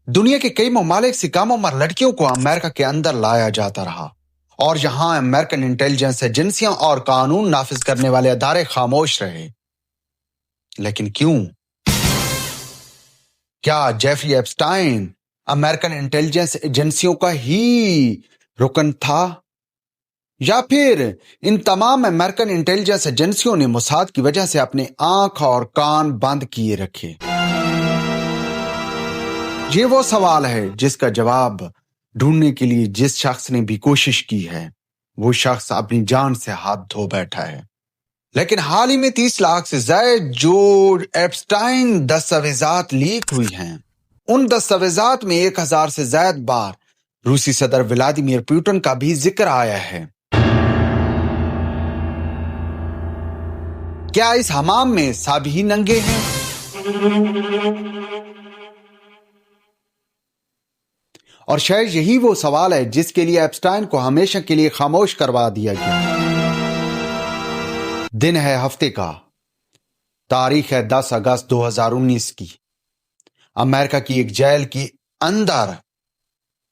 दुनिया के कई ममालिक से कम उम्र लड़कियों को अमेरिका के अंदर लाया जाता रहा और यहाँ अमेरिकन इंटेलिजेंस एजेंसियां और कानून नाफिज करने वाले अदारे खामोश रहे। लेकिन क्यों? क्या जेफरी एप्स्टाइन अमेरिकन इंटेलिजेंस एजेंसियों का ही रुकन था, या फिर इन तमाम अमेरिकन इंटेलिजेंस एजेंसियों ने मोसाद की वजह से अपने आंख और कान बंद किए रखे? ये वो सवाल है जिसका जवाब ढूंढने के लिए जिस शख्स ने भी कोशिश की है वो शख्स अपनी जान से हाथ धो बैठा है। लेकिन हाल ही में 30 लाख से ज्यादा जो एप्स्टाइन दस्तावेजात लीक हुई हैं, उन दस्तावेजात में 1000 से ज्यादा बार रूसी सदर व्लादिमीर पुतिन का भी जिक्र आया है। क्या इस हमाम में सभी नंगे हैं? और शायद यही वो सवाल है जिसके लिए एप्स्टाइन को हमेशा के लिए खामोश करवा दिया गया। दिन है हफ्ते का, तारीख है 10 अगस्त 2019 की। अमेरिका की एक जेल के अंदर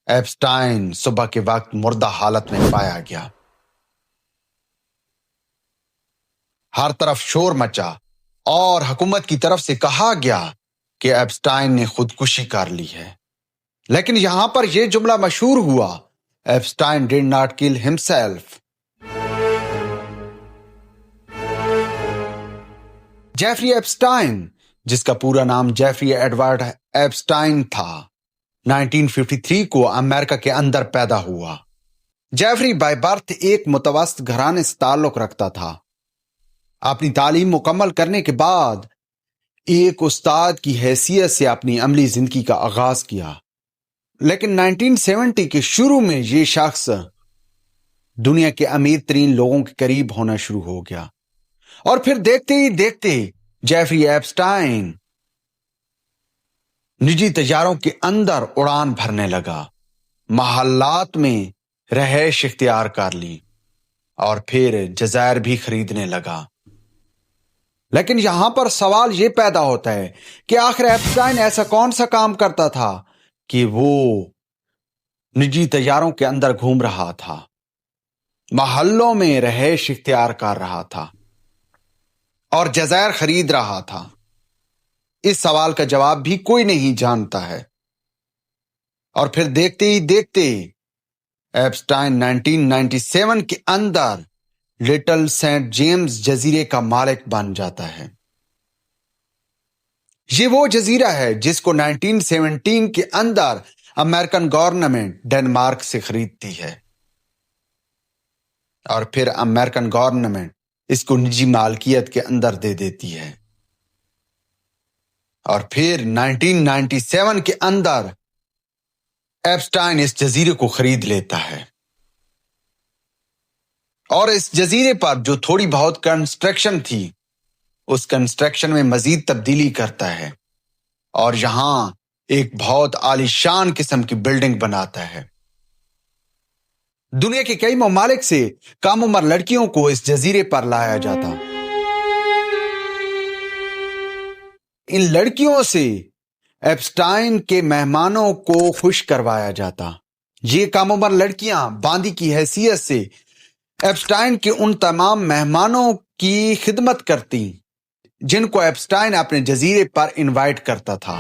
एप्स्टाइन सुबह के वक्त मुर्दा हालत में पाया गया। हर तरफ शोर मचा और हुकूमत की तरफ से कहा गया कि एप्स्टाइन ने खुदकुशी कर ली है। लेकिन यहां पर यह जुमला मशहूर हुआ, Epstein did not kill himself. Jeffrey Epstein, जिसका पूरा नाम जेफरी एडवर्ड एप्स्टाइन था, 1953 को अमेरिका के अंदर पैदा हुआ। जेफरी बाय बर्थ एक मुतवस्सित घराने से ताल्लुक रखता था। अपनी तालीम मुकम्मल करने के बाद एक उस्ताद की हैसियत से अपनी अमली जिंदगी का आगाज किया। लेकिन 1970 के शुरू में यह शख्स दुनिया के अमीर तरीन लोगों के करीब होना शुरू हो गया और फिर देखते ही देखते जेफरी एप्स्टाइन निजी तैयारों के अंदर उड़ान भरने लगा, महल्लात में रहायश इख्तियार कर ली और फिर जज़ायर भी खरीदने लगा। लेकिन यहां पर सवाल यह पैदा होता है कि आखिर एप्स्टाइन ऐसा कौन सा काम करता था कि वो निजी तैयारों के अंदर घूम रहा था, महल्लों में रहायश इख्तियार कर रहा था और जज़ायर खरीद रहा था? इस सवाल का जवाब भी कोई नहीं जानता है। और फिर देखते ही देखते एप्स्टाइन 1997 के अंदर लिटिल सेंट जेम्स जजीरे का मालिक बन जाता है। ये वो जजीरा है जिसको 1917 के अंदर अमेरिकन गवर्नमेंट डेनमार्क से खरीदती है और फिर अमेरिकन गवर्नमेंट इसको निजी मालकियत के अंदर दे देती है और फिर 1997 के अंदर एप्स्टाइन इस जजीरे को खरीद लेता है और इस जजीरे पर जो थोड़ी बहुत कंस्ट्रक्शन थी उस कंस्ट्रक्शन में मजीद तब्दीली करता है और यहां एक बहुत आलीशान किस्म की बिल्डिंग बनाता है। दुनिया के कई ममालिक से कम उम्र लड़कियों को इस जजीरे पर लाया जाता। इन लड़कियों से एप्स्टाइन के मेहमानों को खुश करवाया जाता। ये कम उम्र लड़कियां बांदी की हैसियत से एप्स्टाइन के उन तमाम मेहमानों की खिदमत करती जिनको एप्स्टाइन अपने जजीरे पर इनवाइट करता था।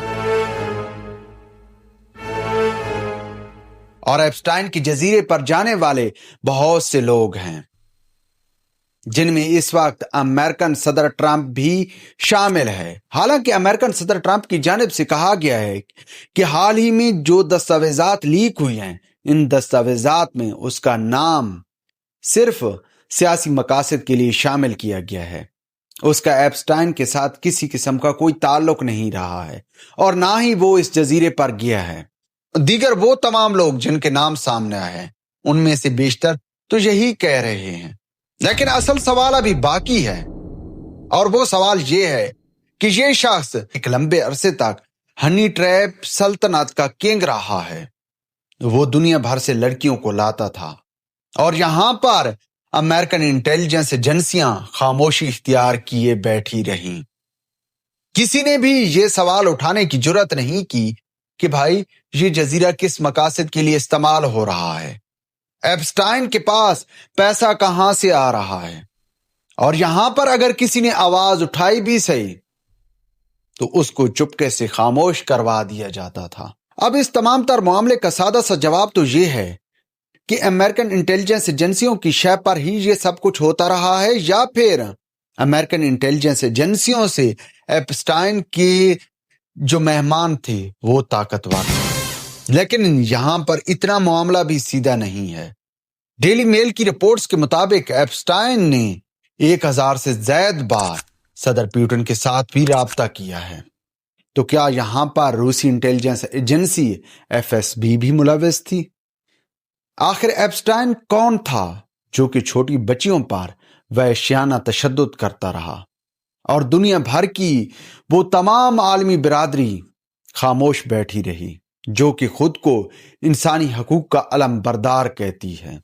और एप्स्टाइन के जजीरे पर जाने वाले बहुत से लोग हैं जिनमें इस वक्त अमेरिकन सदर ट्रंप भी शामिल है। हालांकि अमेरिकन सदर ट्रंप की जानिब से कहा गया है कि हाल ही में जो दस्तावेजात लीक हुई हैं, इन दस्तावेजात में उसका नाम सिर्फ सियासी मकासद के लिए शामिल किया गया है। उसका एप्स्टाइन के साथ किसी किस्म का कोई ताल्लुक नहीं रहा है और ना ही वो इस जजीरे पर गया है। दीगर वो तमाम लोग जिनके नाम सामने आए हैं उनमें से बेशतर तो यही कह रहे हैं। लेकिन असल सवाल अभी बाकी है और वो सवाल ये है कि ये शख्स एक लंबे अरसे तक हनी ट्रैप सल्तनत का किंग रहा है। वो दुनिया भर से लड़कियों को लाता था और यहां पर अमेरिकन इंटेलिजेंस एजेंसियां खामोशी इख्तियार किए बैठी रहीं। किसी ने भी ये सवाल उठाने की जुर्रत नहीं की کہ بھائی یہ جزیرہ کس مقاصد کے لیے استعمال ہو رہا ہے، ایپسٹائن کے پاس پیسہ کہاں سے آ رہا ہے، اور یہاں پر اگر کسی نے آواز اٹھائی بھی صحیح تو اس کو چپکے سے خاموش کروا دیا جاتا تھا۔ اب اس تمام تر معاملے کا سادہ سا جواب تو یہ ہے کہ امریکن انٹیلیجنس ایجنسیوں کی شے پر ہی یہ سب کچھ ہوتا رہا ہے، یا پھر امریکن انٹیلیجنس ایجنسیوں سے ایپسٹائن کے جو مہمان تھے وہ طاقتور تھے۔ لیکن یہاں پر اتنا معاملہ بھی سیدھا نہیں ہے۔ ڈیلی میل کی رپورٹس کے مطابق ایپسٹائن نے 1000 سے زائد بار صدر پیوٹن کے ساتھ بھی رابطہ کیا ہے۔ تو کیا یہاں پر روسی انٹیلیجنس ایجنسی FSB بھی ملوث تھی؟ آخر ایپسٹائن کون تھا جو کہ چھوٹی بچیوں پر وحشیانہ تشدد کرتا رہا اور دنیا بھر کی وہ تمام عالمی برادری خاموش بیٹھی رہی جو کہ خود کو انسانی حقوق کا علم بردار کہتی ہے؟